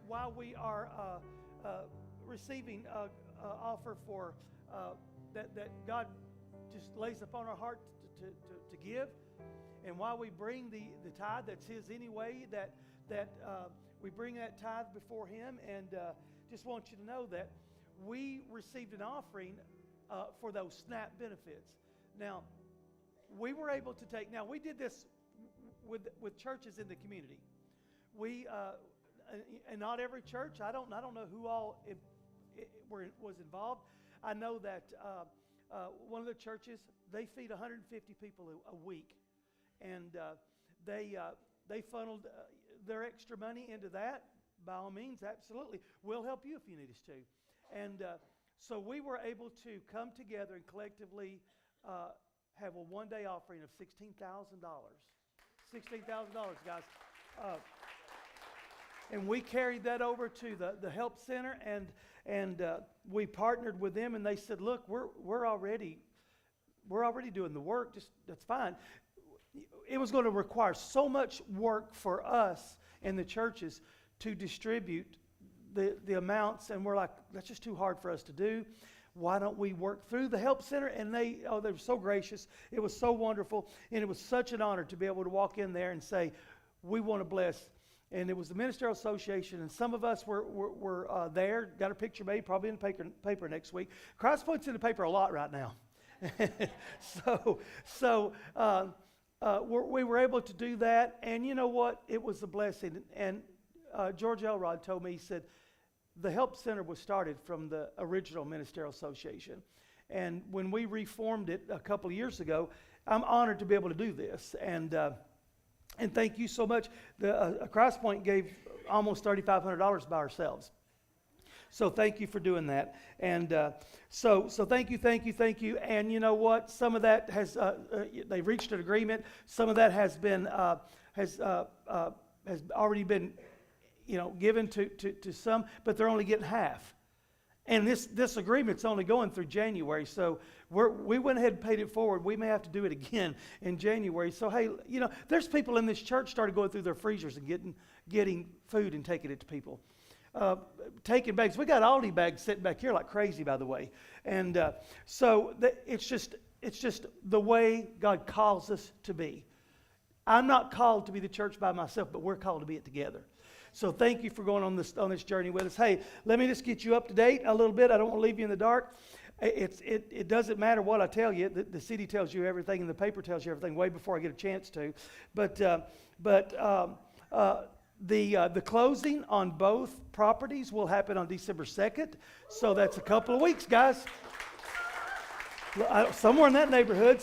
while we are receiving offer for that God just lays upon our heart to give, and while we bring the tithe that's His anyway, that we bring that tithe before Him, and just want you to know that we received an offering for those SNAP benefits. Now, we were able to take. Now, we did this with churches in the community. We and not every church. I don't know who all was involved. I know that one of the churches, they feed 150 people a week, and they funneled their extra money into that. By all means, absolutely, we'll help you if you need us to. And so we were able to come together and collectively have a one-day offering of $16,000. $16,000, guys. And we carried that over to the help center, and we partnered with them, and they said, "Look, we're already doing the work. Just that's fine." It was going to require so much work for us in the churches to distribute the amounts, and we're like, that's just too hard for us to do. Why don't we work through the help center? And they were so gracious. It was so wonderful, and it was such an honor to be able to walk in there and say, we want to bless. And it was the Ministerial Association, and some of us were there, got a picture made, probably in the paper next week. Christpoint's in the paper a lot right now. So we were able to do that, and you know what? It was a blessing. And George Elrod told me, he said, the Help Center was started from the original Ministerial Association. And when we reformed it a couple of years ago, I'm honored to be able to do this. And thank you so much. Christpoint gave almost $3,500 by ourselves. So thank you for doing that. And so thank you. And you know what? Some of that has they've reached an agreement. Some of that has been has already been given to some, but they're only getting half. And this agreement's only going through January, so we went ahead and paid it forward. We may have to do it again in January. So hey, there's people in this church started going through their freezers and getting food and taking it to people. Taking bags. We got Aldi bags sitting back here like crazy, by the way. And so it's just the way God calls us to be. I'm not called to be the church by myself, but we're called to be it together. So thank you for going on this journey with us. Hey, let me just get you up to date a little bit. I don't want to leave you in the dark. It doesn't matter what I tell you. The city tells you everything, and the paper tells you everything way before I get a chance to. But the closing on both properties will happen on December 2nd. So that's a couple of weeks, guys. Somewhere in that neighborhood.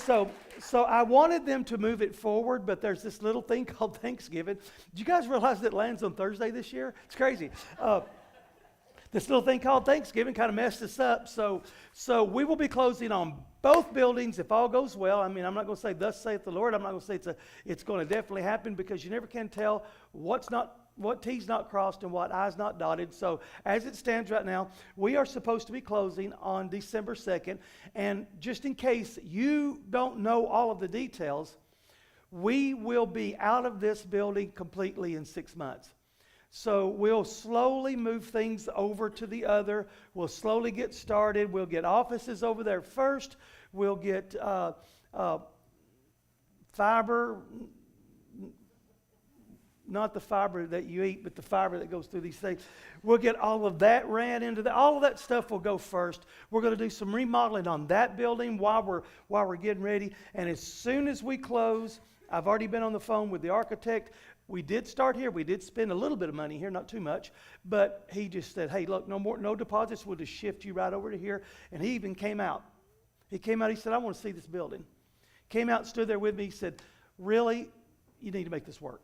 So I wanted them to move it forward, but there's this little thing called Thanksgiving. Did you guys realize that it lands on Thursday this year? It's crazy. This little thing called Thanksgiving kind of messed us up. So we will be closing on both buildings if all goes well. I mean, I'm not going to say thus saith the Lord. I'm not going to say it's going to definitely happen, because you never can tell what T's not crossed and what I's not dotted. So as it stands right now, we are supposed to be closing on December 2nd. And just in case you don't know all of the details, we will be out of this building completely in 6 months. So we'll slowly move things over to the other. We'll slowly get started. We'll get offices over there first. We'll get fiber. Not the fiber that you eat, but the fiber that goes through these things. We'll get all of that ran into that. All of that stuff will go first. We're going to do some remodeling on that building while we're getting ready. And as soon as we close, I've already been on the phone with the architect. We did start here. We did spend a little bit of money here, not too much. But he just said, hey, look, no deposits. We'll just shift you right over to here. And he even came out. He said, I want to see this building. Came out, stood there with me. He said, really, you need to make this work.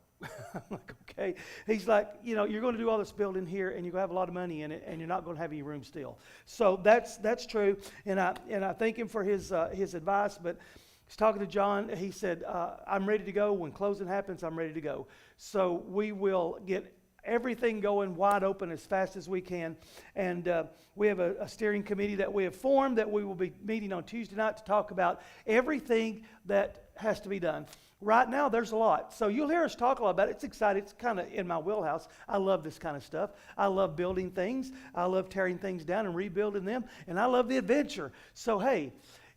I'm like, okay. He's like, you're going to do all this building here, and you're going to have a lot of money in it, and you're not going to have any room still. So that's true, and I thank him for his advice. But he's talking to John. He said, I'm ready to go. When closing happens, I'm ready to go. So we will get everything going wide open as fast as we can. And we have a steering committee that we have formed that we will be meeting on Tuesday night to talk about everything that has to be done. Right now, there's a lot. So you'll hear us talk a lot about it. It's exciting. It's kind of in my wheelhouse. I love this kind of stuff. I love building things. I love tearing things down and rebuilding them. And I love the adventure. So, hey,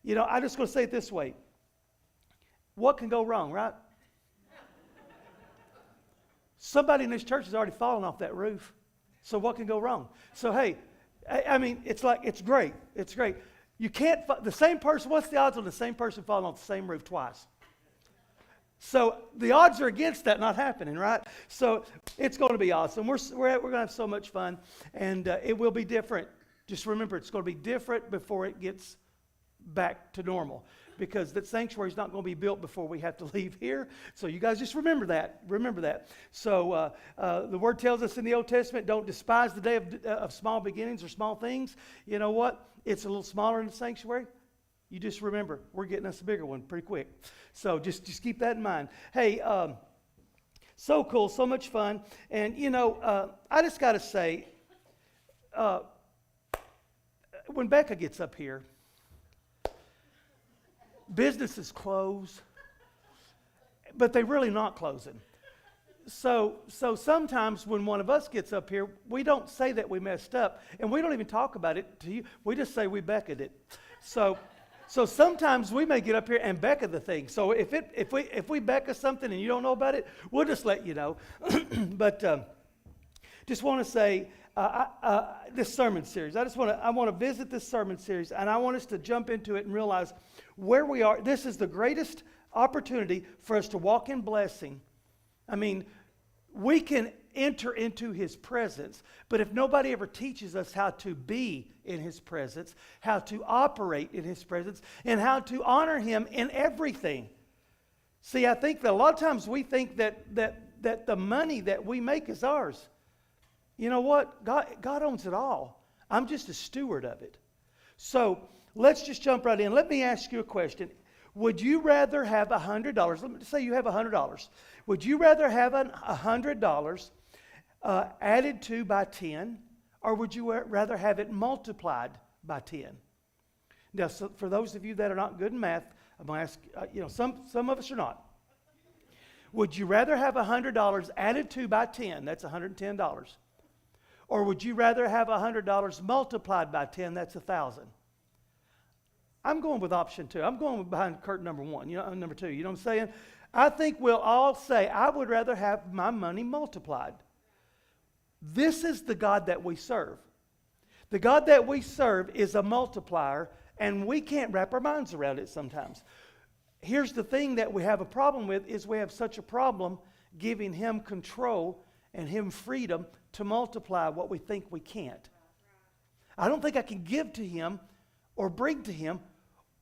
I'm just going to say it this way. What can go wrong, right? Somebody in this church has already fallen off that roof. So what can go wrong? So, hey, it's great. It's great. You can't, the same person, what's the odds on the same person falling off the same roof twice? So the odds are against that not happening, right? So it's going to be awesome. We're going to have so much fun, and it will be different. Just remember, it's going to be different before it gets back to normal, because that sanctuary is not going to be built before we have to leave here. So you guys just remember that. Remember that. So the Word tells us in the Old Testament, don't despise the day of small beginnings or small things. You know what? It's a little smaller in the sanctuary. You just remember, we're getting us a bigger one pretty quick. So just keep that in mind. Hey, so cool, so much fun. And, I just got to say, when Becca gets up here, businesses close, but they're really not closing. So sometimes when one of us gets up here, we don't say that we messed up, and we don't even talk about it to you. We just say we Beca'd it. So sometimes we may get up here and Becca the thing. So if we Becca something and you don't know about it, we'll just let you know. But just want to say this sermon series. I want to visit this sermon series, and I want us to jump into it and realize where we are. This is the greatest opportunity for us to walk in blessing. I mean, we can enter into His presence, but if nobody ever teaches us how to be in His presence, how to operate in His presence, and how to honor Him in everything. See, I think that a lot of times we think that the money that we make is ours. You know what? God owns it all. I'm just a steward of it. So let's just jump right in. Let me ask you a question. Would you rather have $100? Let me say you have $100. Would you rather have $100 added to by 10, or would you rather have it multiplied by 10? Now, so for those of you that are not good in math, I'm going to ask, some of us are not. Would you rather have $100 added to by 10, that's $110, or would you rather have $100 multiplied by 10, that's 1,000? I'm going with option 2. I'm going behind curtain number 1, number 2. You know what I'm saying? I think we'll all say, I would rather have my money multiplied. This is the God that we serve. The God that we serve is a multiplier, and we can't wrap our minds around it sometimes. Here's the thing that we have a problem with, is we have such a problem giving Him control and Him freedom to multiply what we think we can't. I don't think I can give to Him or bring to Him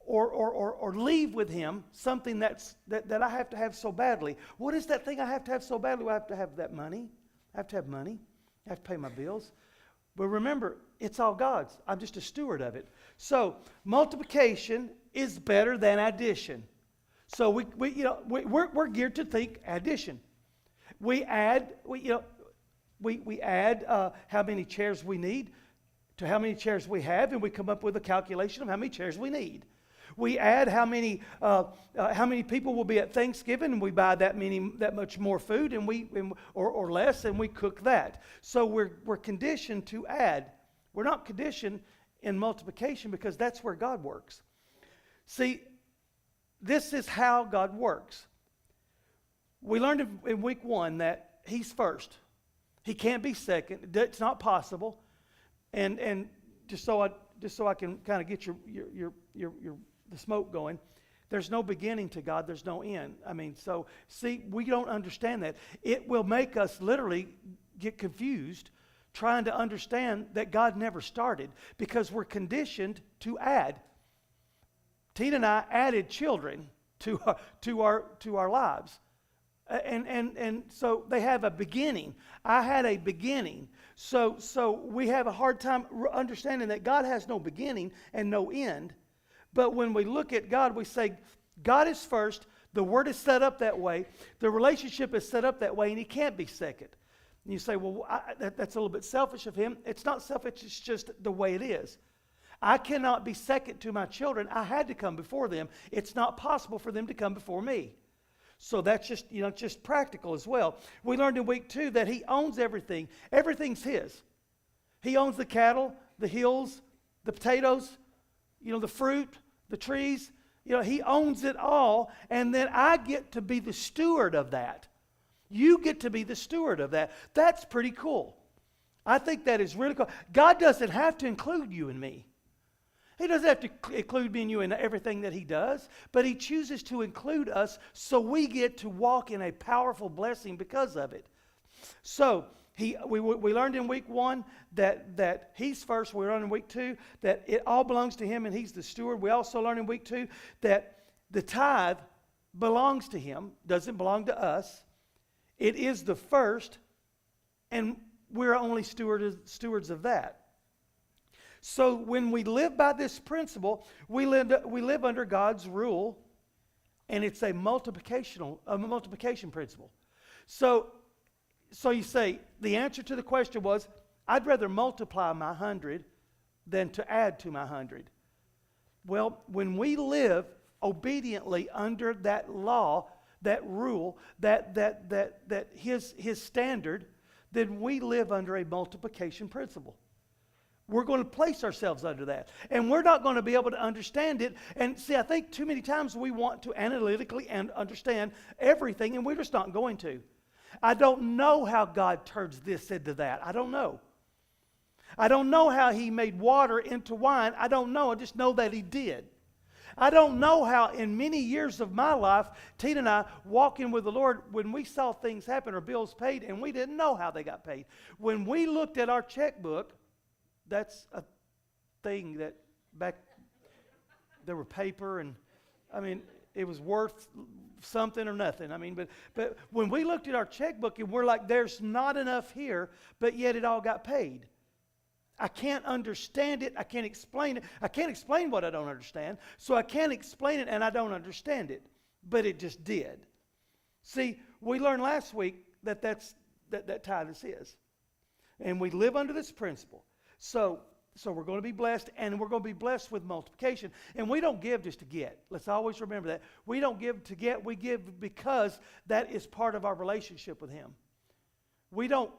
or leave with Him something that I have to have so badly. What is that thing I have to have so badly? I have to have that money. I have to have money. I have to pay my bills. But remember, it's all God's. I'm just a steward of it. So multiplication is better than addition. So we're geared to think addition. We add how many chairs we need to how many chairs we have, and we come up with a calculation of how many chairs we need. We add how many people will be at Thanksgiving, and we buy that much more food, or less, and we cook that. So we're conditioned to add. We're not conditioned in multiplication, because that's where God works. See, this is how God works. We learned in week 1 that He's first. He can't be second. It's not possible. And just so I can kind of get the smoke going, there's no beginning to God. There's no end. I mean, so see, we don't understand that. It will make us literally get confused trying to understand that God never started, because we're conditioned to add. Tina and I added children to our lives. And so they have a beginning. I had a beginning. So we have a hard time understanding that God has no beginning and no end. But when we look at God, we say, God is first. The Word is set up that way. The relationship is set up that way, and He can't be second. And you say, well, that's a little bit selfish of Him. It's not selfish. It's just the way it is. I cannot be second to my children. I had to come before them. It's not possible for them to come before me. So that's just, just practical as well. We learned in week 2 that he owns everything. Everything's his. He owns the cattle, the hills, the potatoes, the fruit, the trees. He owns it all. And then I get to be the steward of that. You get to be the steward of that. That's pretty cool. I think that is really cool. God doesn't have to include you and me. He doesn't have to include me and you in everything that he does, but he chooses to include us so we get to walk in a powerful blessing because of it. So we learned in week 1 that he's first. We learned in week 2 that it all belongs to him and he's the steward. We also learned in week 2 that the tithe belongs to him, doesn't belong to us. It is the first, and we're only stewards of that. So when we live by this principle, we live under God's rule, and it's a multiplication principle. So you say, the answer to the question was, I'd rather multiply my 100 than to add to my 100. Well, when we live obediently under that law, that rule, that his standard, then we live under a multiplication principle. We're going to place ourselves under that. And we're not going to be able to understand it. And see, I think too many times we want to analytically and understand everything, and we're just not going to. I don't know how God turns this into that. I don't know. I don't know how he made water into wine. I don't know. I just know that he did. I don't know how in many years of my life, Tina and I walking with the Lord, when we saw things happen or bills paid, and we didn't know how they got paid. When we looked at our checkbook, that's a thing that back there were paper, and it was worth something or nothing. But when we looked at our checkbook and we're like, there's not enough here, but yet it all got paid. I can't understand it. I can't explain it. I can't explain what I don't understand. So I can't explain it and I don't understand it. But it just did. See, we learned last week that tithe is his. And we live under this principle. So we're going to be blessed, and we're going to be blessed with multiplication. And we don't give just to get. Let's always remember that. We don't give to get. We give because that is part of our relationship with him. We don't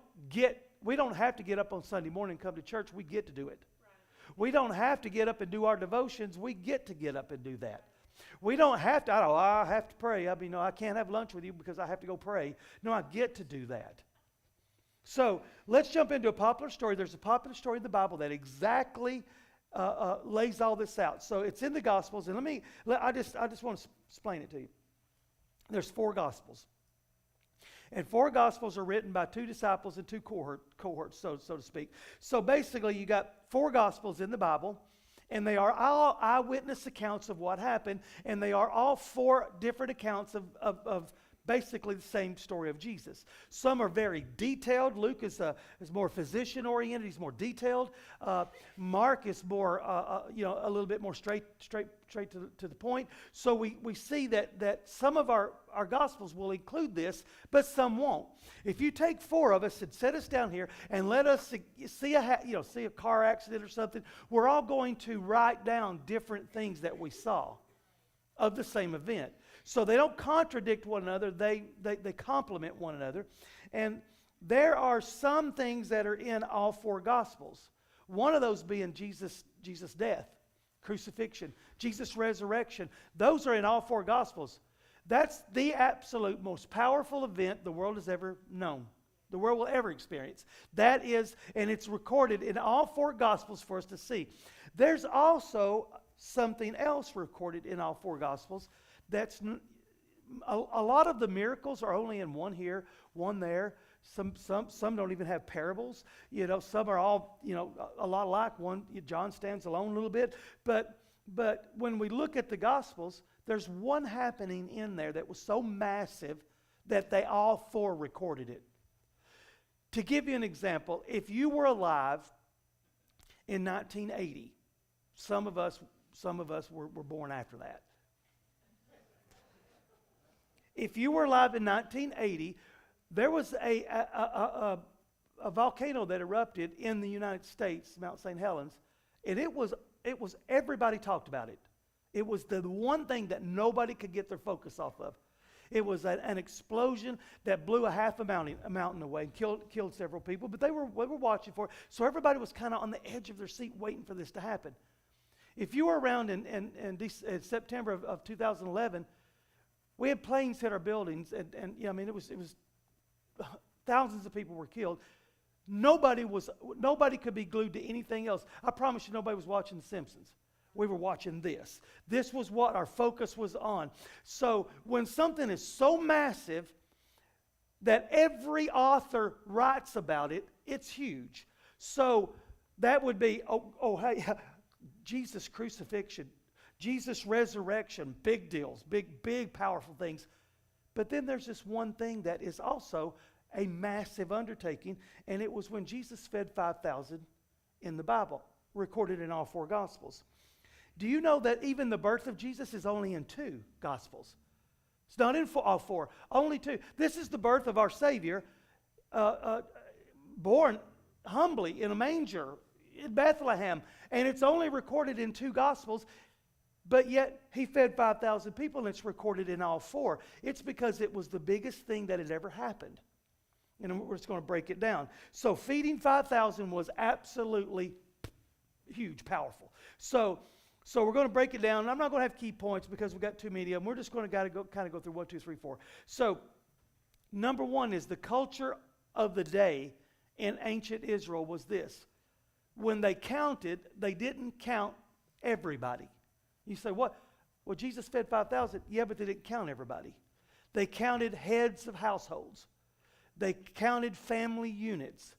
have to get up on Sunday morning and come to church. We get to do it. Right. We don't have to get up and do our devotions. We get to get up and do that. We don't have to, I have to pray. I can't have lunch with you because I have to go pray. No, I get to do that. So let's jump into a popular story. There's a popular story in the Bible that exactly lays all this out. So it's in the Gospels, and I just want to explain it to you. There's 4 Gospels. And 4 Gospels are written by 2 disciples and 2 cohorts, so to speak. So basically, you got 4 Gospels in the Bible, and they are all eyewitness accounts of what happened, and they are all 4 different accounts of basically the same story of Jesus. Some are very detailed. Luke is more physician-oriented. He's more detailed. Mark is more, a little bit more straight to the point. So we see that some of our Gospels will include this, but some won't. If you take 4 of us and set us down here and let us see a car accident or something, we're all going to write down different things that we saw of the same event. So they don't contradict one another, they complement one another. And there are some things that are in all 4 Gospels. One of those being Jesus' death, crucifixion, Jesus' resurrection. Those are in all 4 Gospels. That's the absolute most powerful event the world has ever known, the world will ever experience. That is, and it's recorded in all 4 Gospels for us to see. There's also something else recorded in all 4 Gospels. That's a lot of the miracles are only in one here, one there. Some don't even have parables. Some are all a lot alike. One, John stands alone a little bit. But when we look at the Gospels, there's one happening in there that was so massive that they all 4 recorded it. To give you an example, if you were alive in 1980, some of us were born after that. If you were alive in 1980, there was a volcano that erupted in the United States, Mount St. Helens, and it was everybody talked about it. It was the one thing that nobody could get their focus off of. It was an explosion that blew a half a mountain away and killed several people, but they were watching for it. So everybody was kind of on the edge of their seat waiting for this to happen. If you were around in September of 2011, we had planes hit our buildings, and you know, I mean, it was thousands of people were killed. Nobody could be glued to anything else. I promise you, nobody was watching The Simpsons. We were watching this. This was what our focus was on. So when something is so massive that every author writes about it, it's huge. So that would be, hey, Jesus' crucifixion, Jesus' resurrection, big deals, big, powerful things. But then there's this one thing that is also a massive undertaking, and it was when Jesus fed 5,000 in the Bible, recorded in all 4 Gospels. Do you know that even the birth of Jesus is only in 2 Gospels? It's not in all 4, only 2. This is the birth of our Savior, born humbly in a manger in Bethlehem, and it's only recorded in 2 Gospels, but yet he fed 5,000 people, and it's recorded in all 4. It's because it was the biggest thing that had ever happened. And we're just going to break it down. So feeding 5,000 was absolutely huge, powerful. So we're going to break it down. And I'm not going to have key points because we've got too many of them. We're just going to go through 1, 2, 3, 4. So number 1 is the culture of the day in ancient Israel was this. When they counted, they didn't count everybody. You say, what? Well, Jesus fed 5,000. Yeah, but they didn't count everybody. They counted heads of households. They counted family units.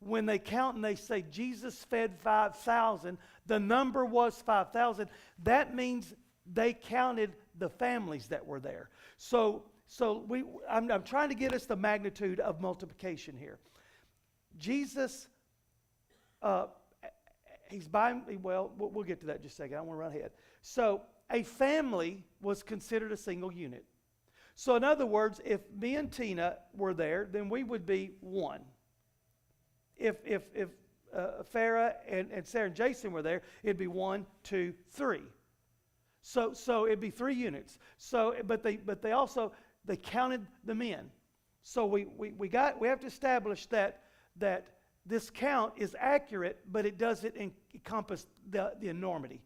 When they count and they say Jesus fed 5,000, the number was 5,000. That means they counted the families that were there. So I'm trying to get us the magnitude of multiplication here. Jesus, he's buying, well, we'll get to that in just a second. I want to run ahead. So a family was considered a single unit. So in other words, if me and Tina were there, then we would be 1. If Farah and Sarah and Jason were there, it'd be 1, 2, 3. So it'd be 3 units. So but they also counted the men. So we have to establish that this count is accurate, but it doesn't encompass the enormity.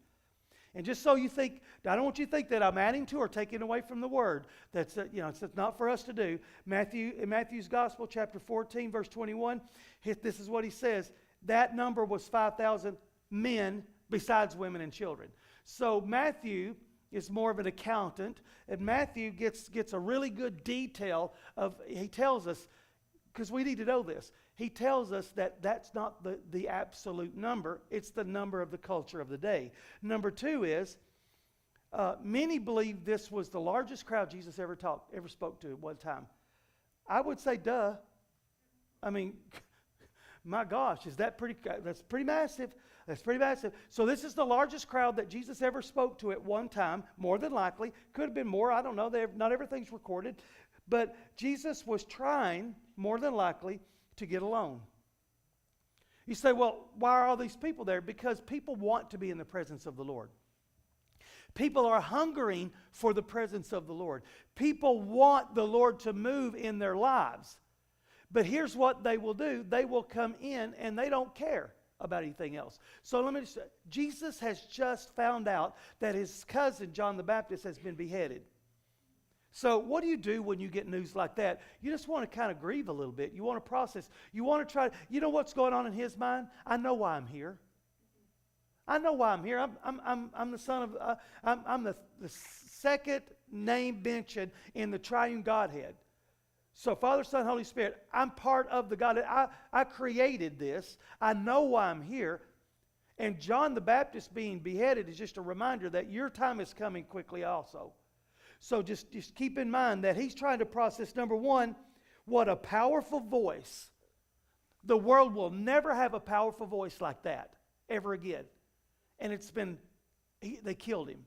And just so you think, I don't want you to think that I'm adding to or taking away from the word. That's it's not for us to do. In Matthew's Gospel, chapter 14, verse 21, this is what he says. That number was 5,000 men besides women and children. So Matthew is more of an accountant, and Matthew gets a really good detail of. He tells us, because we need to know this. He tells us that that's not the absolute number. It's the number of the culture of the day. Number 2 is, many believe this was the largest crowd Jesus ever spoke to at one time. I would say, duh. I mean, my gosh, that's pretty massive. That's pretty massive. So this is the largest crowd that Jesus ever spoke to at one time, more than likely. Could have been more, I don't know. Not everything's recorded. But Jesus was trying, more than likely, to get alone. You say, well, why are all these people there? Because people want to be in the presence of the Lord. People are hungering for the presence of the Lord. People want the Lord to move in their lives. But here's what they will do. They will come in and they don't care about anything else. So let me just say, Jesus has just found out that his cousin, John the Baptist, has been beheaded. So what do you do when you get news like that? You just want to kind of grieve a little bit. You want to process. You want to try. You know what's going on in his mind? I know why I'm here. I know why I'm here. I'm the son of. I'm the second name mentioned in the triune Godhead. So Father, Son, Holy Spirit. I'm part of the Godhead. I created this. I know why I'm here. And John the Baptist being beheaded is just a reminder that your time is coming quickly also. So just keep in mind that he's trying to process, number 1, what a powerful voice. The world will never have a powerful voice like that ever again. And they killed him.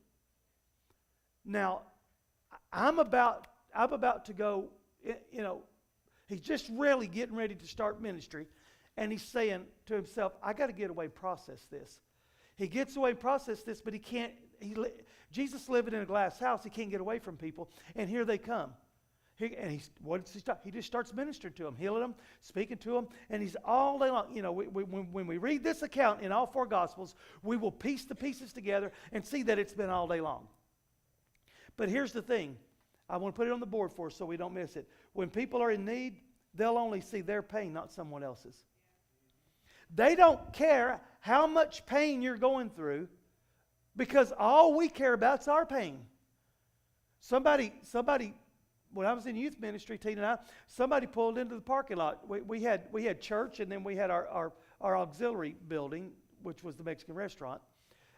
Now, I'm about to go, he's just really getting ready to start ministry. And he's saying to himself, I got to get away and process this. He gets away and process this, but he can't. Jesus living in a glass house. He can't get away from people. And here they come. What does he start? He just starts ministering to them, healing them, speaking to them. And he's all day long. You know, when we read this account in all 4 Gospels, we will piece the pieces together and see that it's been all day long. But here's the thing. I want to put it on the board for us so we don't miss it. When people are in need, they'll only see their pain, not someone else's. They don't care how much pain you're going through, because all we care about is our pain. Somebody, when I was in youth ministry, Tina and I, somebody pulled into the parking lot. We had church, and then we had our auxiliary building, which was the Mexican restaurant.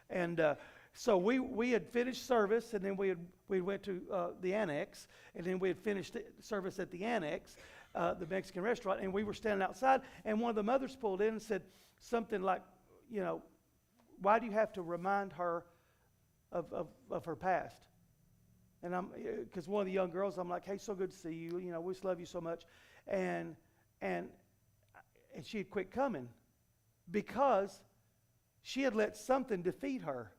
And so we had finished service, and then we went to the annex, and then we had finished service at the annex, the Mexican restaurant, and we were standing outside, and one of the mothers pulled in and said something like, you know, why do you have to remind her of her past? And because one of the young girls, I'm like, hey, so good to see you. You know, we just love you so much. And she had quit coming because she had let something defeat her.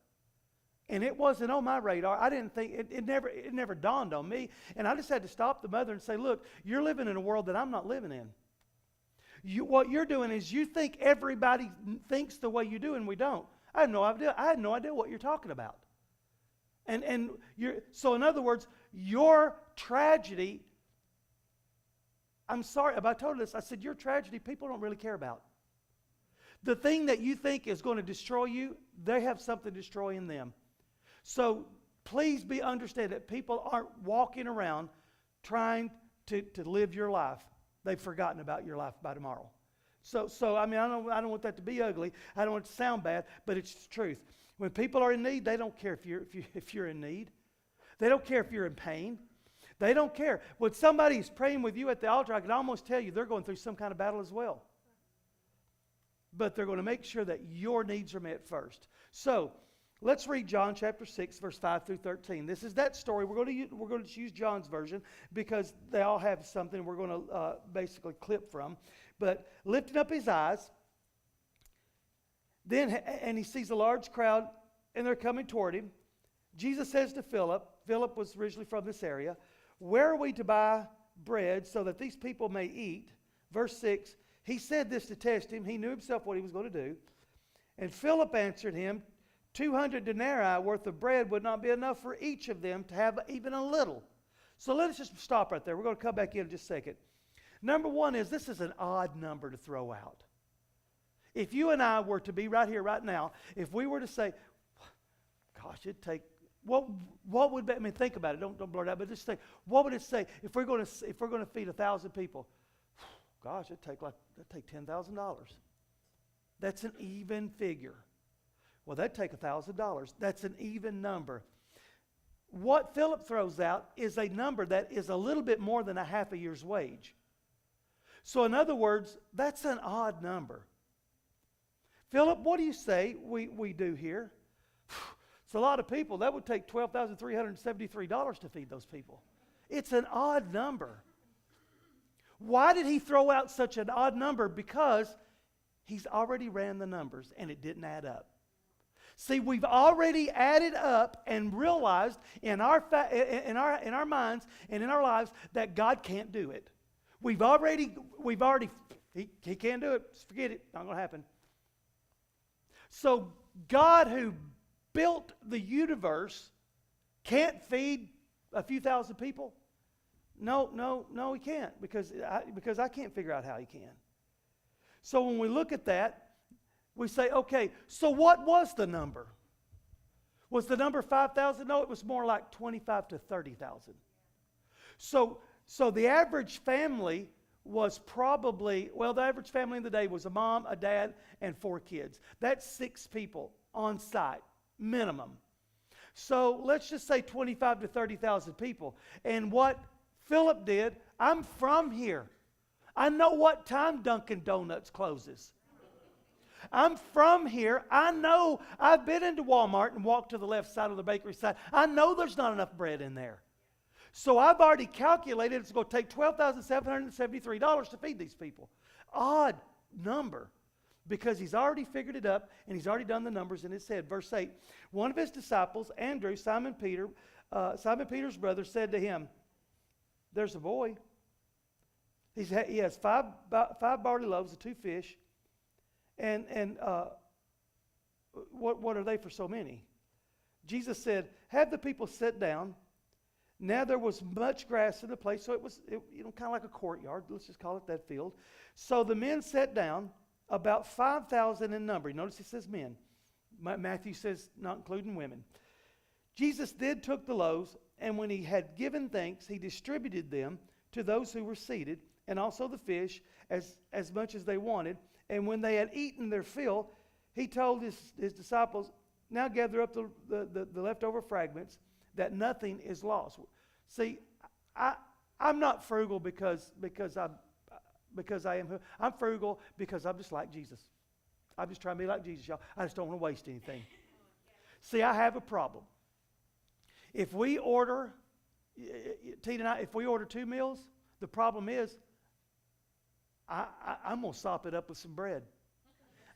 And it wasn't on my radar. I didn't think, it never dawned on me. And I just had to stop the mother and say, look, you're living in a world that I'm not living in. What you're doing is you think everybody thinks the way you do, and we don't. I had no idea what you're talking about. So in other words, your tragedy, I'm sorry, I told her this, I said, your tragedy, people don't really care about. The thing that you think is going to destroy you, they have something destroying them. So please understand that people aren't walking around trying to live your life. They've forgotten about your life by tomorrow. So I mean, I don't want that to be ugly. I don't want it to sound bad, but it's the truth. When people are in need, they don't care if you're in need. They don't care if you're in pain. They don't care. When somebody's praying with you at the altar, I can almost tell you they're going through some kind of battle as well. But they're going to make sure that your needs are met first. So let's read John chapter 6, verse 5 through 13. This is that story. We're going to use John's version because they all have something we're going to basically clip from. But lifting up his eyes, and he sees a large crowd, and they're coming toward him. Jesus says to Philip was originally from this area, where are we to buy bread so that these people may eat? Verse 6, he said this to test him. He knew himself what he was going to do. And Philip answered him, 200 denarii worth of bread would not be enough for each of them to have even a little. So let's just stop right there. We're going to come back in just a second. Number one is, this is an odd number to throw out. If you and I were to be right here, right now, if we were to say, gosh, it'd take, what would that, I mean, think about it. Don't blurt it out, but just think, what would it say if we're going to feed 1,000 people? Gosh, it'd take $10,000. That's an even figure. Well, that'd take $1,000. That's an even number. What Philip throws out is a number that is a little bit more than a half a year's wage. So in other words, that's an odd number. Philip, what do you say we do here? It's a lot of people. That would take $12,373 to feed those people. It's an odd number. Why did he throw out such an odd number? Because he's already ran the numbers and it didn't add up. See, we've already added up and realized in our minds and in our lives that God can't do it. He can't do it. Just forget it. Not going to happen. So God, who built the universe, can't feed a few thousand people? No, he can't, because I can't figure out how he can. So when we look at that, we say, okay, so what was the number? Was the number 5,000? No, it was more like 25 to 30,000. So the average family was probably, the average family in the day was a mom, a dad, and 4 kids. That's 6 people on site, minimum. So let's just say 25 to 30,000 people. And what Philip did, I'm from here. I know what time Dunkin' Donuts closes. I'm from here. I know. I've been into Walmart and walked to the left side of the bakery side. I know there's not enough bread in there. So I've already calculated it's going to take $12,773 to feed these people. Odd number. because he's already figured it up and he's already done the numbers. And it said, verse 8, one of his disciples, Andrew, Simon Peter's brother, said to him, there's a boy. He has five barley loaves and 2 fish. And what are they for so many? Jesus said, have the people sit down. Now there was much grass in the place, so it was kind of like a courtyard. Let's just call it that field. So the men sat down, about 5,000 in number. Notice it says men. Matthew says not including women. Jesus then took the loaves, and when he had given thanks, he distributed them to those who were seated, and also the fish, as much as they wanted. And when they had eaten their fill, he told his disciples, now gather up the leftover fragments, that nothing is lost. See, I'm not frugal because I am. I'm frugal because I'm just like Jesus. I'm just trying to be like Jesus, y'all. I just don't want to waste anything. See, I have a problem. If we order, Tina and I, if we order 2 meals, the problem is I'm going to sop it up with some bread.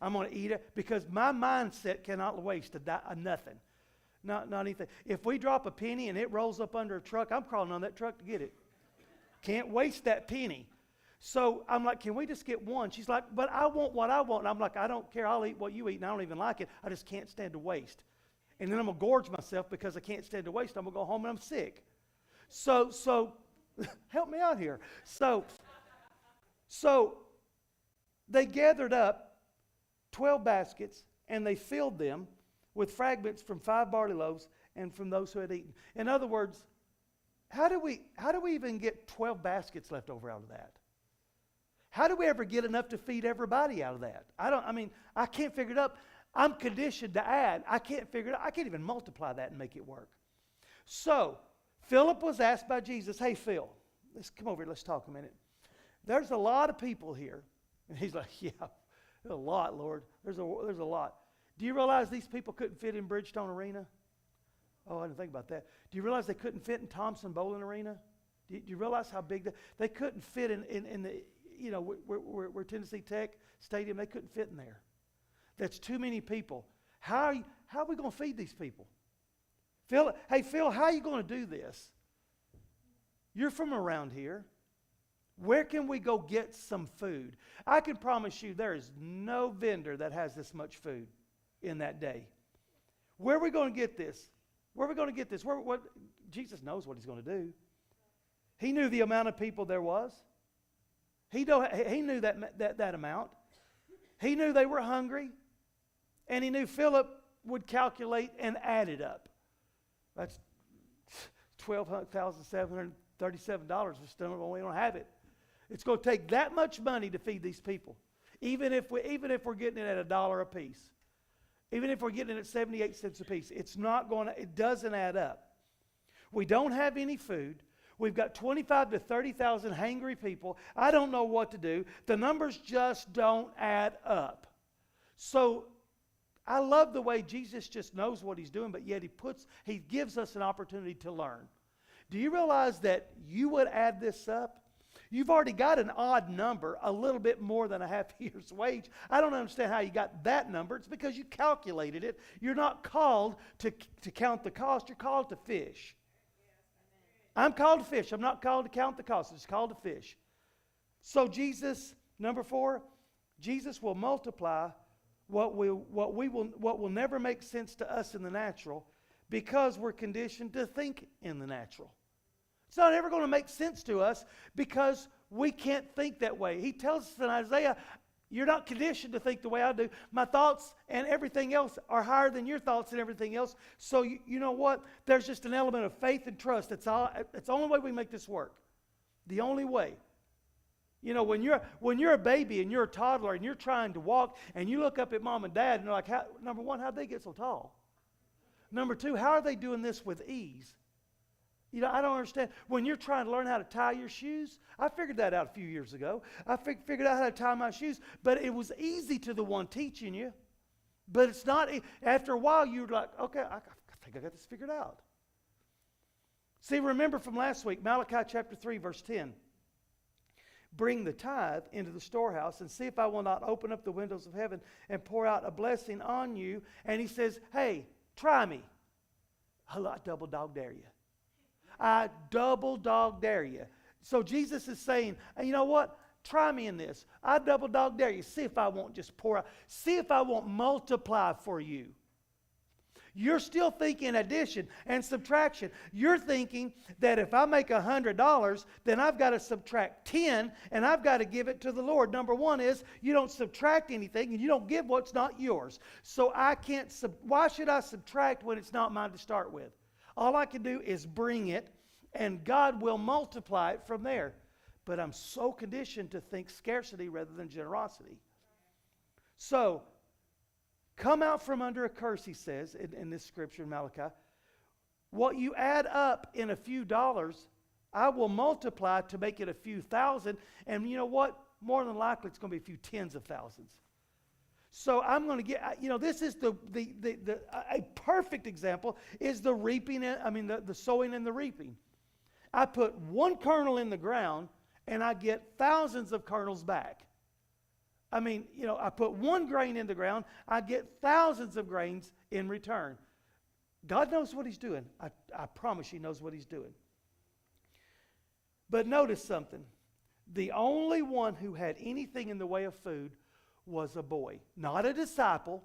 I'm going to eat it because my mindset cannot waste a nothing. Not anything. If we drop a penny and it rolls up under a truck, I'm crawling on that truck to get it. Can't waste that penny. So I'm like, can we just get one? She's like, but I want what I want. And I'm like, I don't care. I'll eat what you eat, and I don't even like it. I just can't stand to waste. And then I'm going to gorge myself because I can't stand to waste. I'm going to go home and I'm sick. So help me out here. So they gathered up 12 baskets, and they filled them with fragments from 5 barley loaves and from those who had eaten. In other words, how do we even get 12 baskets left over out of that? How do we ever get enough to feed everybody out of that? I can't figure it out. I'm conditioned to add. I can't figure it out. I can't even multiply that and make it work. So, Philip was asked by Jesus, hey, Phil, let's come over here. Let's talk a minute. There's a lot of people here. And he's like, yeah, there's a lot, Lord. There's a lot. Do you realize these people couldn't fit in Bridgestone Arena? Oh, I didn't think about that. Do you realize they couldn't fit in Thompson Bowling Arena? Do you realize how big they couldn't fit in the, where Tennessee Tech Stadium, they couldn't fit in there. That's too many people. How are we going to feed these people? Phil, how are you going to do this? You're from around here. Where can we go get some food? I can promise you there is no vendor that has this much food in that day. Where are we going to get this? Where are we going to get this? What? Jesus knows what he's going to do. He knew the amount of people there was. He knew that amount. He knew they were hungry. And he knew Philip would calculate and add it up. That's $12,737. We don't have it. It's going to take that much money to feed these people. Even if we're getting it at $1 a piece. Even if we're getting it at 78 cents a piece. It doesn't add up. We don't have any food. We've got 25 to 30,000 hangry people. I don't know what to do. The numbers just don't add up. So I love the way Jesus just knows what he's doing, but yet he gives us an opportunity to learn. Do you realize that you would add this up? You've already got an odd number, a little bit more than a half year's wage. I don't understand how you got that number. It's because you calculated it. You're not called to count the cost. You're called to fish. I'm called to fish. I'm not called to count the cost. It's called to fish. So Jesus, number 4, Jesus will multiply what will never make sense to us in the natural because we're conditioned to think in the natural. It's not ever going to make sense to us because we can't think that way. He tells us in Isaiah, you're not conditioned to think the way I do. My thoughts and everything else are higher than your thoughts and everything else. So you know what? There's just an element of faith and trust. It's the only way we make this work. The only way. You know, when you're a baby and you're a toddler and you're trying to walk and you look up at mom and dad and you're like, number 1, how'd they get so tall? Number 2, how are they doing this with ease? You know, I don't understand. When you're trying to learn how to tie your shoes, I figured that out a few years ago. I figured out how to tie my shoes, but it was easy to the one teaching you. But it's not, after a while, you're like, okay, I think I got this figured out. See, remember from last week, Malachi chapter 3, verse 10. bring the tithe into the storehouse and see if I will not open up the windows of heaven and pour out a blessing on you. And he says, hey, try me. I double dog dare you. I double dog dare you. So Jesus is saying, you know what? Try me in this. I double dog dare you. See if I won't just pour out. See if I won't multiply for you. You're still thinking addition and subtraction. You're thinking that if I make $100, then I've got to subtract 10 and I've got to give it to the Lord. Number one is you don't subtract anything and you don't give what's not yours. So I can't, why should I subtract when it's not mine to start with? All I can do is bring it and God will multiply it from there. But I'm so conditioned to think scarcity rather than generosity. So, come out from under a curse, he says in this scripture in Malachi. What you add up in a few dollars, I will multiply to make it a few thousand. And you know what? More than likely, it's going to be a few tens of thousands. So I'm going to get, this is a perfect example is the reaping, the sowing and the reaping. I put one kernel in the ground and I get thousands of kernels back. I put one grain in the ground, I get thousands of grains in return. God knows what he's doing. I promise he knows what he's doing. But notice something. The only one who had anything in the way of food was a boy, not a disciple.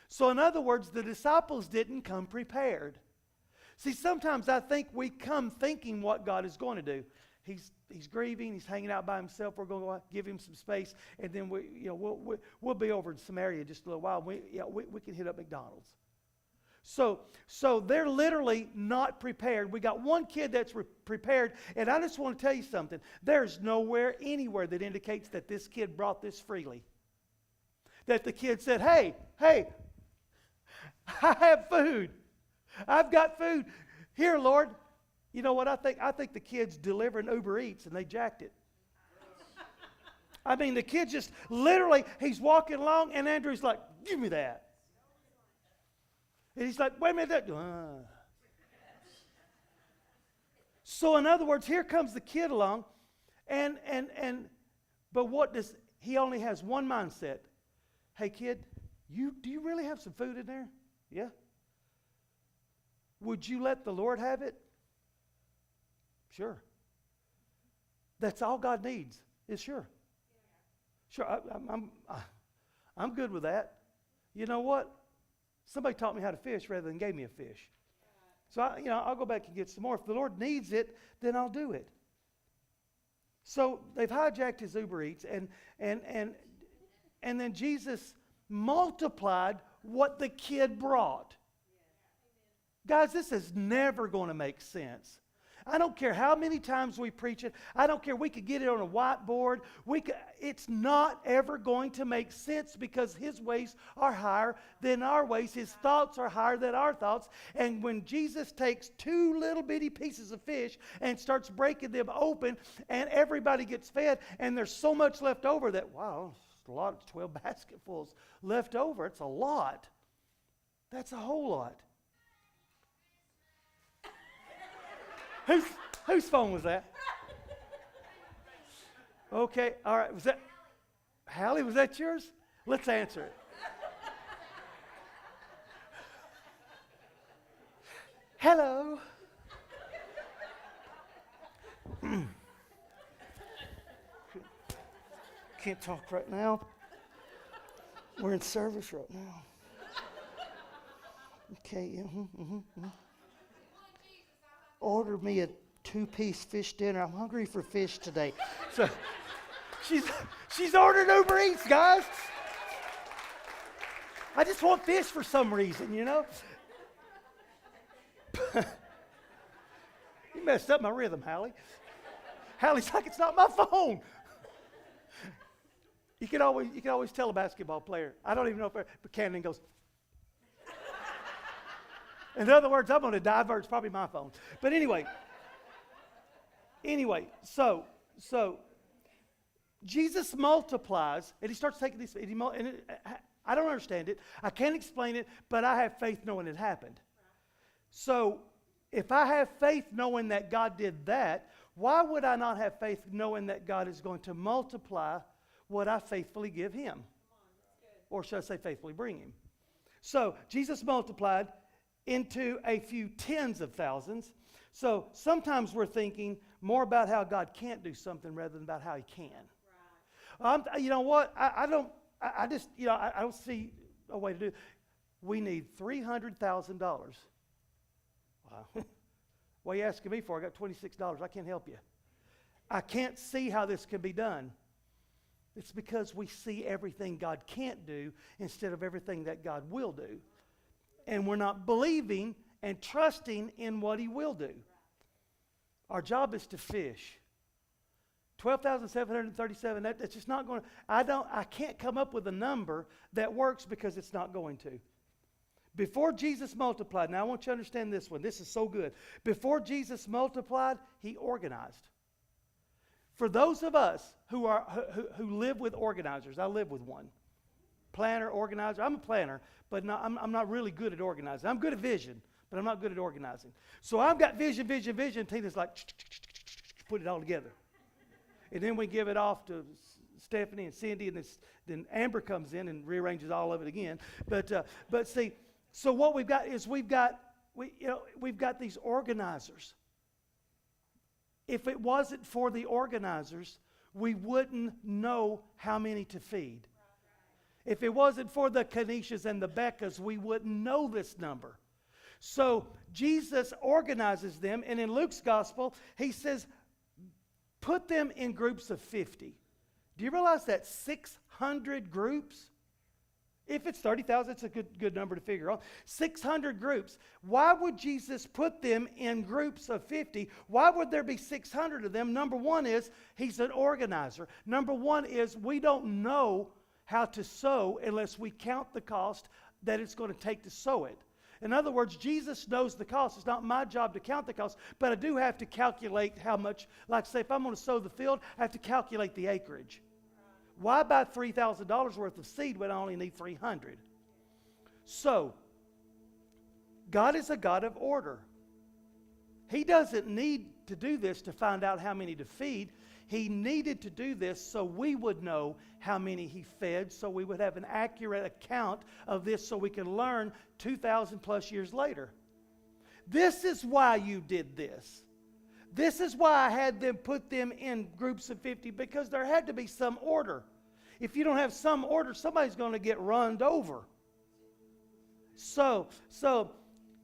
So in other words, the disciples didn't come prepared. See, sometimes I think we come thinking what God is going to do. He's grieving. He's hanging out by himself. We're going to give him some space, and then we'll be over in Samaria in just a little while. We can hit up McDonald's. So they're literally not prepared. We got one kid that's prepared, and I just want to tell you something. There's nowhere, anywhere that indicates that this kid brought this freely. That the kid said, "Hey, I have food. I've got food. Here, Lord." You know what I think? I think the kid's delivering Uber Eats and they jacked it. The kid just literally, he's walking along and Andrew's like, "Give me that." And he's like, "Wait a minute." So in other words, here comes the kid along but he only has one mindset. "Hey kid, do you really have some food in there?" "Yeah." "Would you let the Lord have it?" "Sure." That's all God needs is sure. Sure, I'm good with that. You know what? Somebody taught me how to fish rather than gave me a fish. So I'll go back and get some more. If the Lord needs it, then I'll do it. So they've hijacked his Uber Eats, and then Jesus multiplied what the kid brought. Guys, this is never going to make sense. I don't care how many times we preach it. I don't care. We could get it on a whiteboard. It's not ever going to make sense because his ways are higher than our ways. His thoughts are higher than our thoughts. And when Jesus takes two little bitty pieces of fish and starts breaking them open and everybody gets fed and there's so much left over that, wow, it's a lot. It's 12 basketfuls left over. It's a lot. That's a whole lot. Whose phone was that? Okay, all right. Was that Hallie? Was that yours? Let's answer it. Hello. Can't talk right now. We're in service right now. Okay. Order me a 2-piece fish dinner. I'm hungry for fish today. So she's ordered Uber Eats, guys. I just want fish for some reason, You messed up my rhythm, Hallie. Hallie's like, "It's not my phone." You can always tell a basketball player. I don't even know but Camden goes. In other words, I'm going to divert. It's probably my phone. But anyway, so Jesus multiplies, and he starts taking these, I don't understand it. I can't explain it, but I have faith knowing it happened. So If I have faith knowing that God did that, why would I not have faith knowing that God is going to multiply what I faithfully give him? Or should I say faithfully bring him? So Jesus multiplied into a few tens of thousands. So sometimes we're thinking more about how God can't do something rather than about how he can. Right. You know what? I don't see a way to do it. We need $300,000. Wow. What are you asking me for? I got $26. I can't help you. I can't see how this can be done. It's because we see everything God can't do instead of everything that God will do. And we're not believing and trusting in what he will do. Our job is to fish. 12,737, that's just not going to, I can't come up with a number that works because it's not going to. Before Jesus multiplied, now I want you to understand this one. This is so good. Before Jesus multiplied, he organized. For those of us who live with organizers, I live with one. Planner, organizer. I'm a planner, but I'm not really good at organizing. I'm good at vision, but I'm not good at organizing. So I've got vision. Tina's like, put it all together. And then we give it off to Stephanie and Cindy, and then Amber comes in and rearranges all of it again. But see, so what we've got is we've got these organizers. If it wasn't for the organizers, we wouldn't know how many to feed. If it wasn't for the Kanishas and the Beccas, we wouldn't know this number. So Jesus organizes them, and in Luke's gospel, he says, put them in groups of 50. Do you realize that 600 groups? If it's 30,000, it's a good number to figure out. 600 groups. Why would Jesus put them in groups of 50? Why would there be 600 of them? Number one is he's an organizer. Number one is we don't know how to sow unless we count the cost that it's going to take to sow it. In other words, Jesus knows the cost. It's not my job to count the cost, but I do have to calculate how much. Like say if I'm going to sow the field, I have to calculate the acreage. Why buy $3,000 worth of seed when I only need 300? So, God is a God of order. He doesn't need to do this to find out how many to feed. He needed to do this so we would know how many he fed, so we would have an accurate account of this so we can learn 2,000 plus years later. This is why you did this. This is why I had them put them in groups of 50, because there had to be some order. If you don't have some order, somebody's going to get runned over. So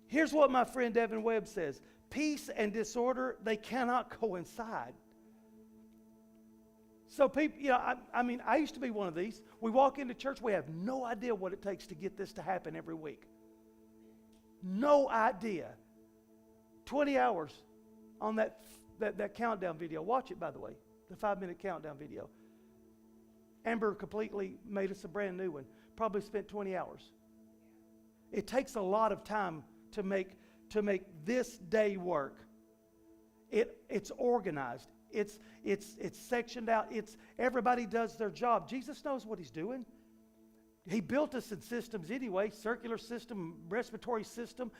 here's what my friend Devin Webb says. Peace and disorder, they cannot coincide. So people, I used to be one of these. We walk into church, we have no idea what it takes to get this to happen every week. No idea. 20 hours on that countdown video. Watch it, by the way, the 5-minute countdown video. Amber completely made us a brand new one. Probably spent 20 hours. It takes a lot of time to make this day work. It's organized. It's sectioned out. Everybody does their job. Jesus knows what he's doing. He built us in systems anyway. Circular system, respiratory system.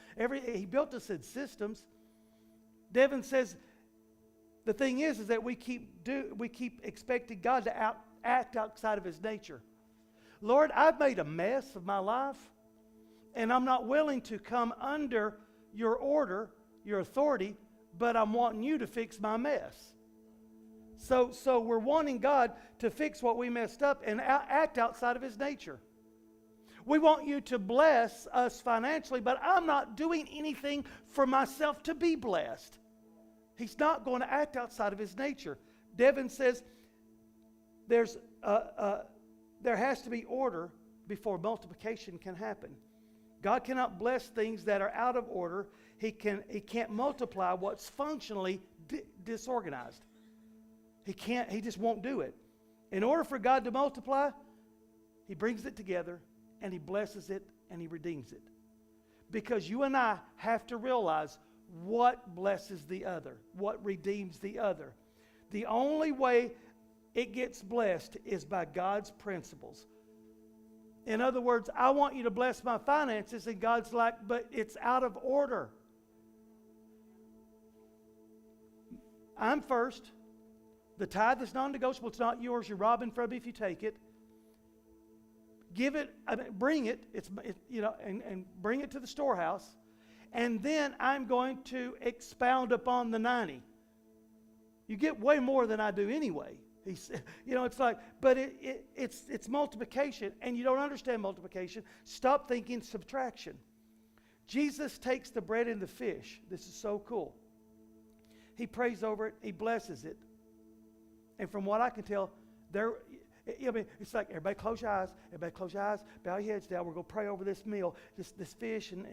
He built us in systems. Devin says, the thing is that we keep expecting God to act outside of his nature. Lord, I've made a mess of my life, and I'm not willing to come under your order, your authority, but I'm wanting you to fix my mess. So we're wanting God to fix what we messed up and act outside of his nature. We want you to bless us financially, but I'm not doing anything for myself to be blessed. He's not going to act outside of his nature. Devin says there has to be order before multiplication can happen. God cannot bless things that are out of order. He can't multiply what's functionally disorganized. He just won't do it. In order for God to multiply, he brings it together and he blesses it and he redeems it. Because you and I have to realize what blesses the other, what redeems the other. The only way it gets blessed is by God's principles. In other words, I want you to bless my finances, and God's like, but it's out of order. I'm first. The tithe is non-negotiable. It's not yours. You're robbing from it if you take it. Give it, bring it, and bring it to the storehouse. And then I'm going to expound upon the 90. You get way more than I do anyway. He said, it's like, but it's multiplication, and you don't understand multiplication. Stop thinking subtraction. Jesus takes the bread and the fish. This is so cool. He prays over it. He blesses it. And from what I can tell, it's like, everybody close your eyes. Everybody close your eyes. Bow your heads down. We're going to pray over this meal, this fish and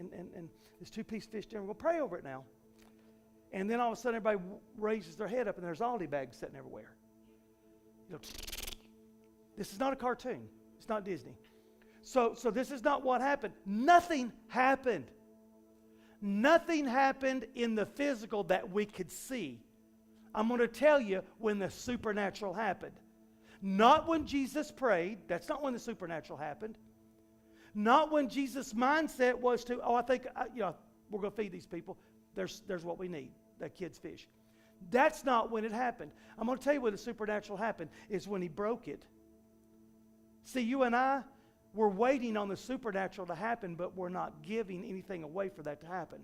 this 2-piece fish dinner. We're going to pray over it now. And then all of a sudden, everybody raises their head up, and there's Aldi bags sitting everywhere. This is not a cartoon. It's not Disney. So this is not what happened. Nothing happened. Nothing happened in the physical that we could see. I'm going to tell you when the supernatural happened. Not when Jesus prayed. That's not when the supernatural happened. Not when Jesus' mindset was to, I think, we're going to feed these people. There's what we need, that kid's fish. That's not when it happened. I'm going to tell you when the supernatural happened is when he broke it. See, you and I, we're waiting on the supernatural to happen, but we're not giving anything away for that to happen.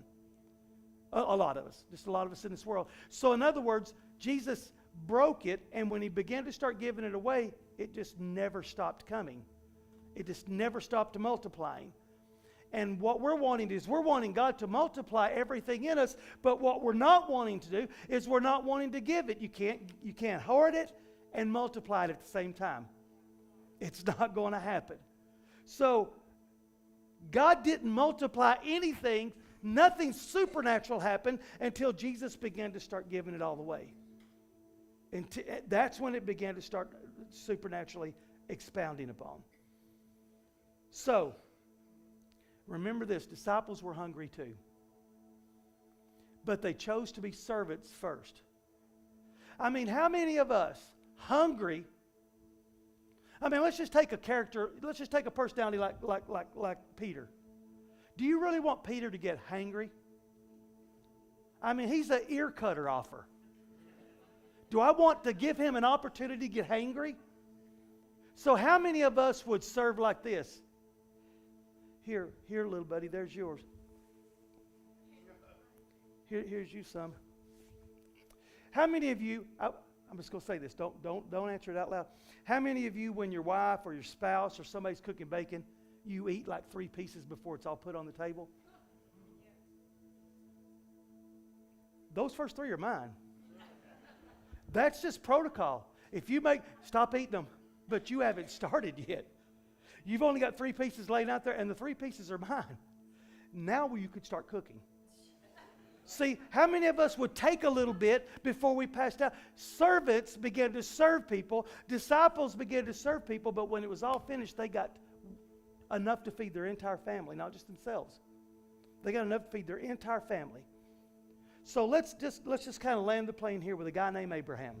A lot of us, just a lot of us in this world. So in other words, Jesus broke it, and when he began to start giving it away, it just never stopped coming. It just never stopped multiplying. And what we're wanting is we're wanting God to multiply everything in us, but what we're not wanting to do is we're not wanting to give it. You can't hoard it and multiply it at the same time. It's not going to happen. So God didn't multiply anything. Nothing supernatural happened until Jesus began to start giving it all away. And that's when it began to start supernaturally expounding upon. So, remember this, disciples were hungry too. But they chose to be servants first. I mean, how many of us hungry? I mean, let's just take a character, let's just take a personality like Peter. Do you really want Peter to get hangry? I mean, he's an ear cutter offer. Do I want to give him an opportunity to get hangry? So how many of us would serve like this? Here, little buddy, there's yours. Here's you some. How many of you, I'm just going to say this, don't answer it out loud. How many of you, when your wife or your spouse or somebody's cooking bacon, you eat like 3 pieces before it's all put on the table? Those first 3 are mine. That's just protocol. If you stop eating them, but you haven't started yet. You've only got 3 pieces laying out there, and the 3 pieces are mine. Now you could start cooking. See, how many of us would take a little bit before we passed out? Servants began to serve people. Disciples began to serve people, but when it was all finished, they got enough to feed their entire family, not just themselves. They got enough to feed their entire family. So let's just kind of land the plane here with a guy named Abraham.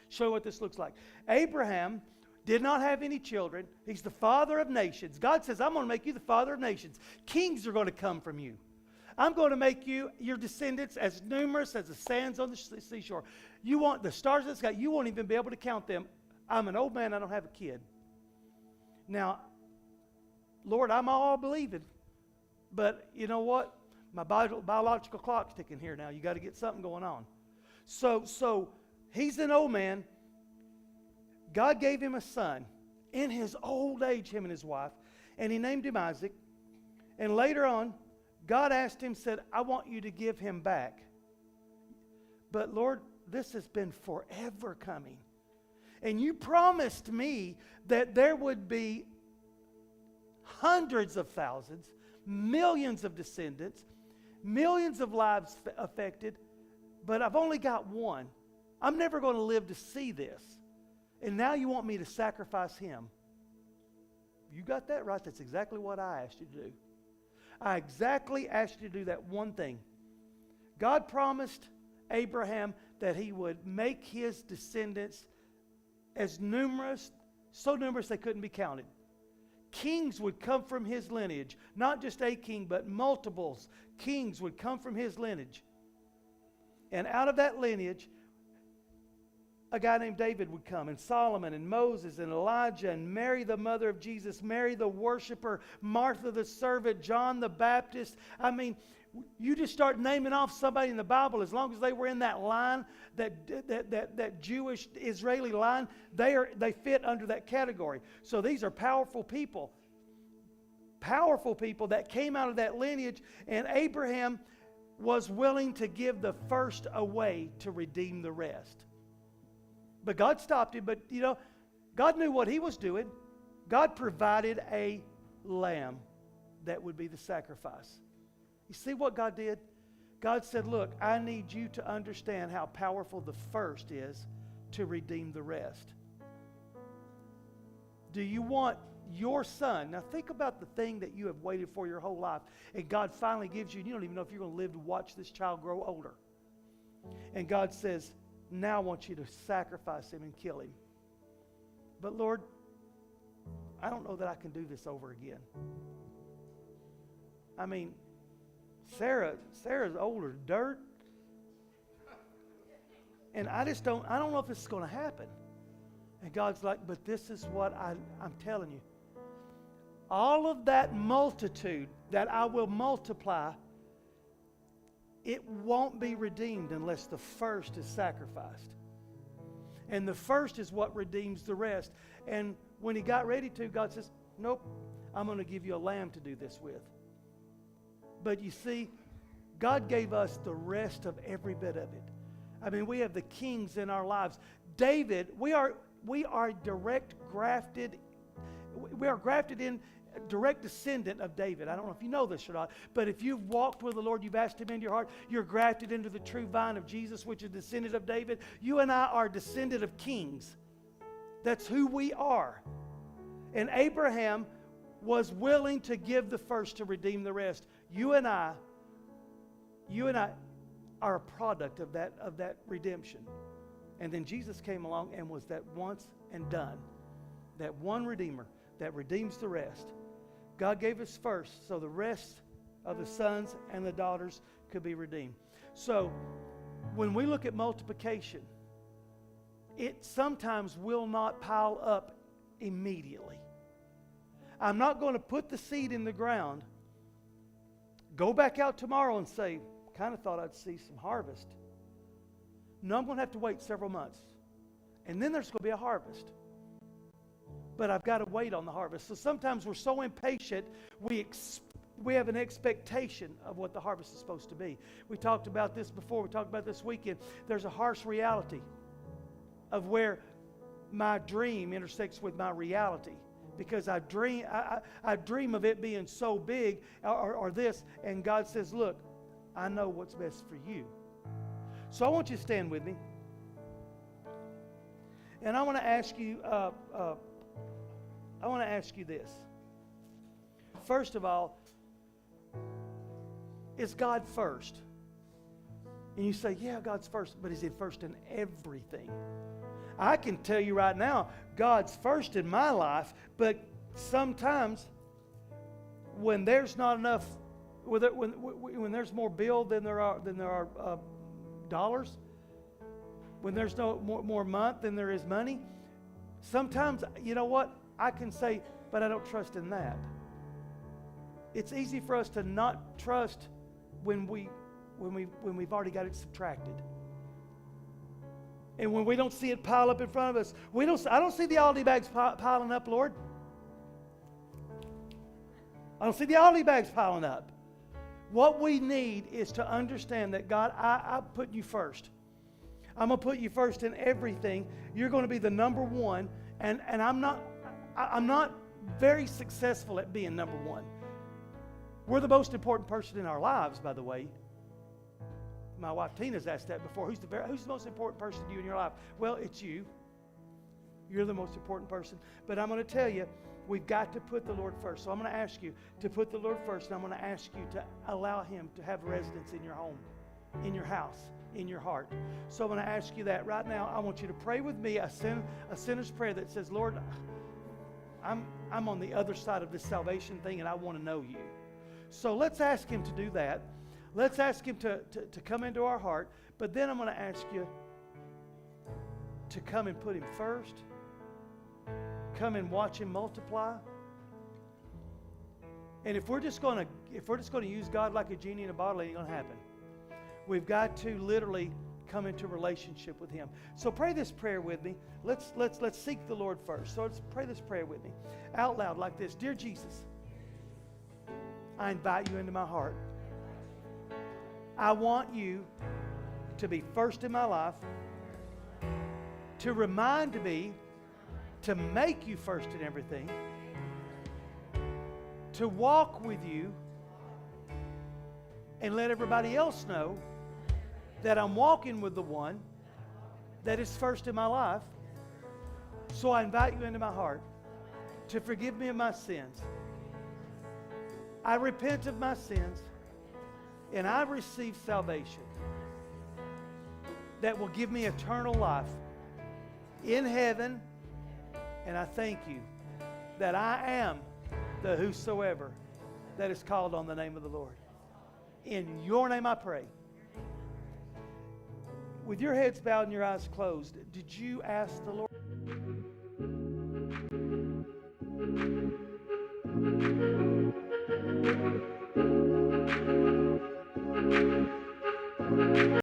Show you what this looks like. Abraham did not have any children. He's the father of nations. God says, I'm going to make you the father of nations. Kings are going to come from you. I'm going to make you, your descendants, as numerous as the sands on the seashore. You want the stars of the sky. You won't even be able to count them. I'm an old man. I don't have a kid. Now, Lord, I'm all believing. But you know what? My biological clock's ticking here now. You got to get something going on. So he's an old man. God gave him a son in his old age, him and his wife, and he named him Isaac. And later on, God asked him, said, I want you to give him back. But Lord, this has been forever coming. And you promised me that there would be hundreds of thousands, millions of descendants, millions of lives affected, but I've only got one. I'm never going to live to see this. And now you want me to sacrifice him. You got that right. That's exactly what I asked you to do. I exactly asked you to do that one thing. God promised Abraham that he would make his descendants as numerous, so numerous they couldn't be counted. Kings would come from his lineage. Not just a king, but multiples. Kings would come from his lineage. And out of that lineage, a guy named David would come, and Solomon, and Moses, and Elijah, and Mary, the mother of Jesus, Mary, the worshiper, Martha, the servant, John the Baptist. I mean, you just start naming off somebody in the Bible, as long as they were in that line, that Jewish Israeli line, they fit under that category. So these are powerful people that came out of that lineage, and Abraham was willing to give the first away to redeem the rest. But God stopped him. But, God knew what he was doing. God provided a lamb that would be the sacrifice. You see what God did? God said, look, I need you to understand how powerful the first is to redeem the rest. Do you want your son? Now think about the thing that you have waited for your whole life, and God finally gives you, and you don't even know if you're going to live to watch this child grow older. And God says, now I want you to sacrifice him and kill him. But Lord, I don't know that I can do this over again. I mean, Sarah's older than dirt. And I don't know if this is going to happen. And God's like, but this is what I'm telling you. All of that multitude that I will multiply, it won't be redeemed unless the first is sacrificed. And the first is what redeems the rest. And when he got ready to, God says, nope, I'm going to give you a lamb to do this with. But you see, God gave us the rest of every bit of it. I mean, we have the kings in our lives. David, we are direct grafted. We are grafted in, direct descendant of David. I don't know if you know this or not, but if you've walked with the Lord, you've asked him into your heart, you're grafted into the true vine of Jesus, which is descendant of David. You and I are descendant of kings. That's who we are. And Abraham was willing to give the first to redeem the rest. You and I are a product of that redemption. And then Jesus came along and was that once and done. That one Redeemer that redeems the rest. God gave us first so the rest of the sons and the daughters could be redeemed. So when we look at multiplication, it sometimes will not pile up immediately. I'm not going to put the seed in the ground, go back out tomorrow and say, kind of thought I'd see some harvest. No, I'm going to have to wait several months. And then there's going to be a harvest. But I've got to wait on the harvest. So sometimes we're so impatient, we have an expectation of what the harvest is supposed to be. We talked about this before. We talked about this weekend. There's a harsh reality of where my dream intersects with my reality. Because I dream of it being so big or this. And God says, look, I know what's best for you. So I want you to stand with me. And I want to ask you, this. First of all, is God first? And you say, yeah, God's first, but is He first in everything? I can tell you right now, God's first in my life, but sometimes when there's not enough, when there's more bill than there are dollars, when there's no more month than there is money, sometimes, you know what? I can say, but I don't trust in that. It's easy for us to not trust when we've already got it subtracted. And when we don't see it pile up in front of us, I don't see the Aldi bags piling up, Lord. I don't see the Aldi bags piling up. What we need is to understand that, God, I'm putting you first. I'm going to put you first in everything. You're going to be the number one. And I'm not very successful at being number one. We're the most important person in our lives, by the way. My wife Tina's asked that before. Who's the most important person to you in your life? Well, it's you. You're the most important person. But I'm going to tell you, we've got to put the Lord first. So I'm going to ask you to put the Lord first, and I'm going to ask you to allow Him to have residence in your home, in your house, in your heart. So I'm going to ask you that right now. I want you to pray with me a sinner's prayer that says, Lord, I'm on the other side of this salvation thing, and I want to know you. So let's ask Him to do that. Let's ask Him to come into our heart. But then I'm going to ask you to come and put Him first. Come and watch Him multiply. And if we're just going to use God like a genie in a bottle, it ain't going to happen. We've got to literally come into relationship with Him. So pray this prayer with me. Let's seek the Lord first. So let's pray this prayer with me out loud like this. Dear Jesus, I invite You into my heart. I want You to be first in my life, to remind me to make You first in everything, to walk with You and let everybody else know that I'm walking with the one that is first in my life. So I invite You into my heart to forgive me of my sins. I repent of my sins and I receive salvation that will give me eternal life in heaven. And I thank You that I am the whosoever that is called on the name of the Lord. In Your name I pray. With your heads bowed and your eyes closed, did you ask the Lord?